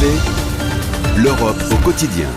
RMC, l'Europe au quotidien.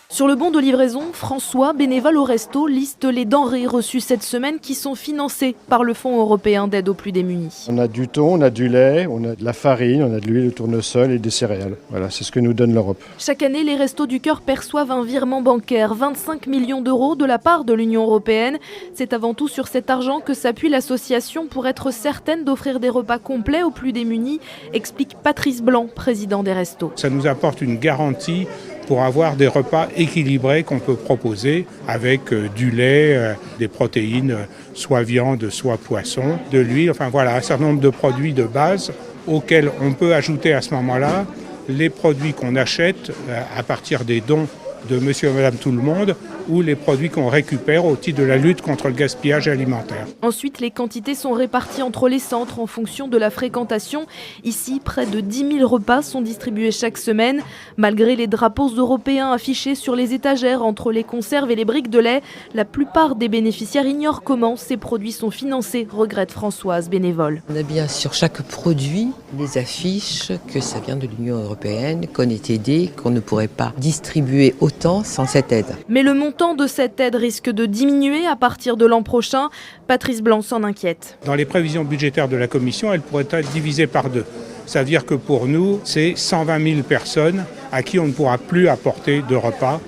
Sur le bon de livraison, François, bénévole au resto, liste les denrées reçues cette semaine qui sont financées par le Fonds européen d'aide aux plus démunis. On a du thon, on a du lait, on a de la farine, on a de l'huile de tournesol et des céréales. Voilà, c'est ce que nous donne l'Europe. Chaque année, les Restos du Cœur perçoivent un virement bancaire, 25 millions d'euros de la part de l'Union européenne. C'est avant tout sur cet argent que s'appuie l'association pour être certaine d'offrir des repas complets aux plus démunis, explique Patrice Blanc, président des Restos. Ça nous apporte une garantie pour avoir des repas équilibrés qu'on peut proposer avec du lait, des protéines, soit viande, soit poisson, de l'huile, enfin voilà, un certain nombre de produits de base auxquels on peut ajouter à ce moment-là les produits qu'on achète à partir des dons de monsieur et madame tout le monde ou les produits qu'on récupère au titre de la lutte contre le gaspillage alimentaire. Ensuite, les quantités sont réparties entre les centres en fonction de la fréquentation. Ici, près de 10 000 repas sont distribués chaque semaine. Malgré les drapeaux européens affichés sur les étagères entre les conserves et les briques de lait, la plupart des bénéficiaires ignorent comment ces produits sont financés, regrette Françoise, bénévole. On a bien sur chaque produit les affiches que ça vient de l'Union européenne, qu'on est aidé, qu'on ne pourrait pas distribuer autant sans cette aide. Mais le montant de cette aide risque de diminuer à partir de l'an prochain. Patrice Blanc s'en inquiète. Dans les prévisions budgétaires de la Commission, elle pourrait être divisée par 2. Ça veut dire que pour nous, c'est 120 000 personnes à qui on ne pourra plus apporter de repas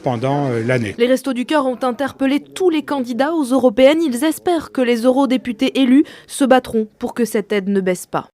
pendant l'année. Les Restos du Cœur ont interpellé tous les candidats aux européennes. Ils espèrent que les eurodéputés élus se battront pour que cette aide ne baisse pas.